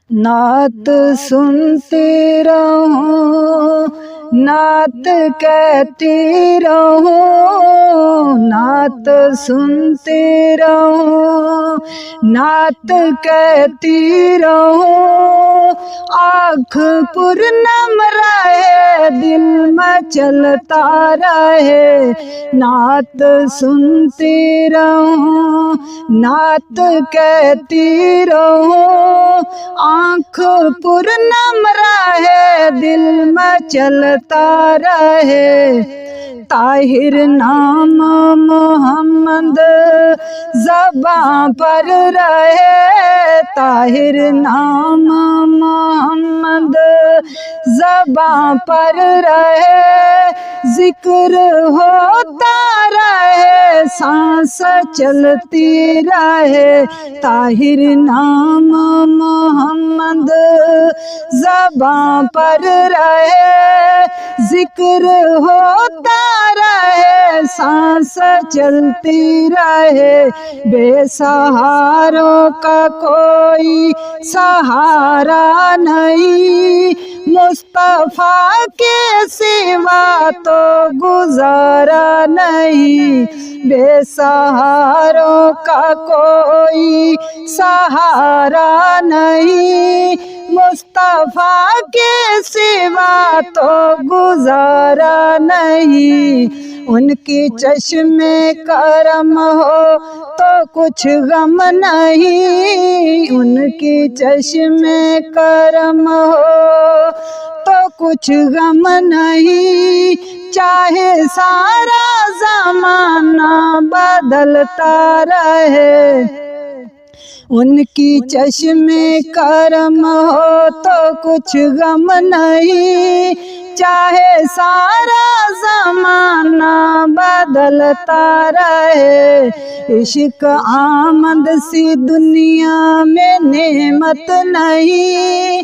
नात सुनती रहूं, नात कहती रहूं, नात सुनती रहूं, नात कहती रहूं। आँख पूर्णम रहे, दिल में चलता रहे, नात सुनती रहूं, नात कहती रहूं। आँख पूर्णम रहे, दिल में चलता रहे, ताहिर नाम मोहम्मद ज़बां पर रहे, ताहिर नाम मोहम्मद ज़बां पर रहे। जिक्र होता रहे, सांस चलती रहे, ताहिर नाम मोहम्मद ज़बां पर रहे। जिक्र होता रहे, सांस चलती रहे, बेसहारों का कोई सहारा नहीं, मुस्तफ़ा के सिवा तो गुजारा नहीं। बेसहारों का कोई सहारा नहीं, मुस्तफ़ा के सिवा तो गुजारा नहीं। उनकी चश्मे करम हो तो कुछ गम नहीं, उनकी चश्मे करम हो तो कुछ गम नहीं। चाहे सारा ज़माना बदलता रहे, उनकी चश्मे करम हो तो कुछ गम नहीं। चाहे सारा ज़माना बदलता रहे, इश्क आमद सी दुनिया में नेमत नहीं,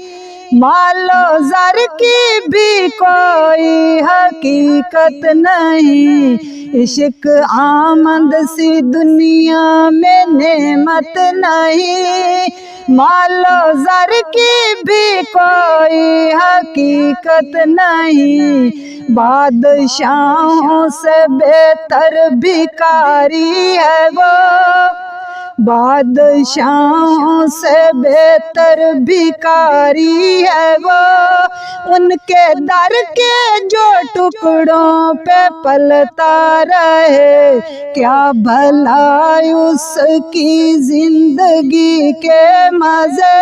मालो ज़र की भी कोई हकीकत नहीं। इश्क आमद सी दुनिया में नेमत नहीं, मालो ज़र की भी कोई हकीकत नहीं। बादशाहों से बेहतर भिखारी है वो, बादशाहों से बेहतर भिखारी है वो। उनके दर के जो टुकड़ों पे पलता रहे, क्या भला उसकी जिंदगी के मज़े,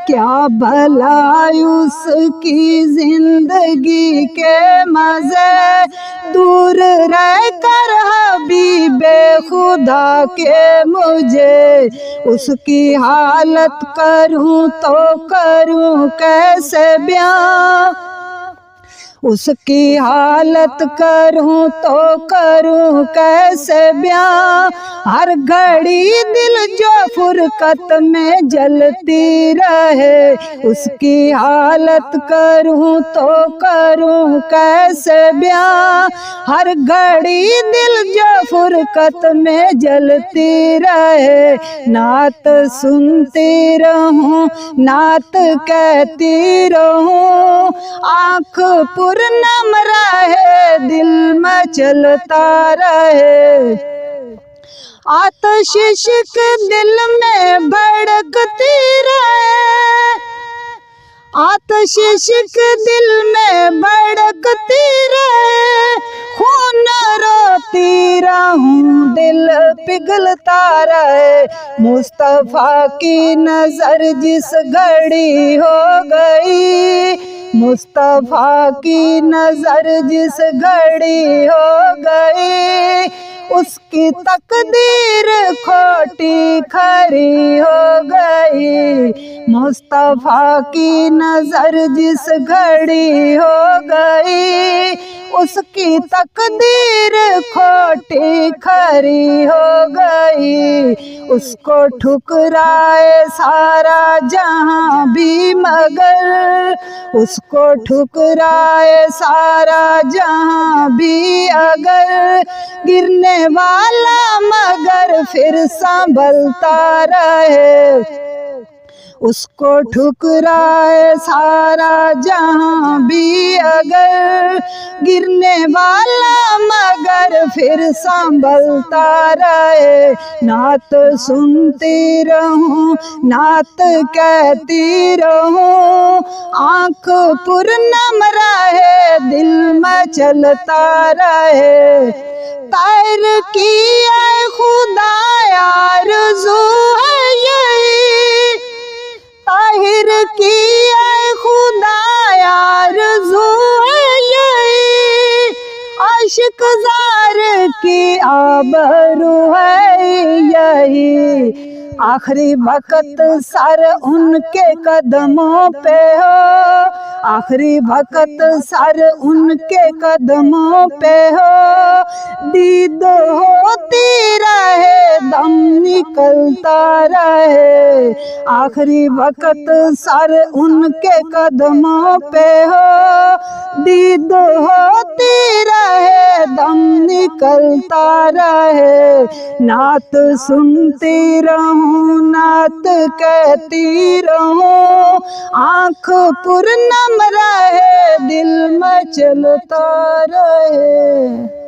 क्या भला उसकी जिंदगी के मज़े। दूर रह कर हबीबे खुदा के मुझे, उसकी हालत करूं तो करूं कैसे बयां, उसकी हालत करूं तो करूं कैसे बयां। हर घड़ी दिल जो फुरकत में जलती रहे, उसकी हालत करूं तो करूं कैसे बयां। हर घड़ी दिल जो फुरकत में जलती रहे, नात सुनती रहूं, नात कहती रहूं। आँख पूर्णम रहे, दिल में चलता रहे, आतिश इश्क दिल में भड़कती रहे, आतिश इश्क दिल में भड़कती रहे। खून रोती रहूं, दिल पिघलता रहे, मुस्तफ़ा की नजर जिस घड़ी हो गई, मुस्तफ़ा की नजर जिस घड़ी हो गई, उसकी तकदीर खोटी खरी हो गई। मुस्तफ़ा की नजर जिस घड़ी हो गई, उसकी तकदीर खोटी खरी हो गई। उसको ठुकराए सारा जहां भी मगर, उसको ठुकराए सारा जहां भी अगर, गिरने वाला मगर फिर संभलता रहे, उसको ठुकराए सारा जहां भी अगर, गिरने वाला मगर फिर संभलता रहे। नात सुनती रहूं, नात कहती रहूं, आँख पुरनम रहे, दिल में चलता रहे। ताहिर की है खुदा आरज़ू है यही, ताहिर की है खुदा आरज़ू है यही, आशिक ज़ार की आबरू है यही। आखिरी वक्त सर उनके कदमों पे हो, आखिरी वक्त सर उनके कदमों पे हो। दीद होती रहे, दम निकलता रहे। आखिरी वक्त सर उनके कदमों पे हो, दीद होती रहे, दम निकलता रहे। नात सुनती रहूं, नात कहती रहूं, आँख पुरनम रहे, दिल में चलता रहे।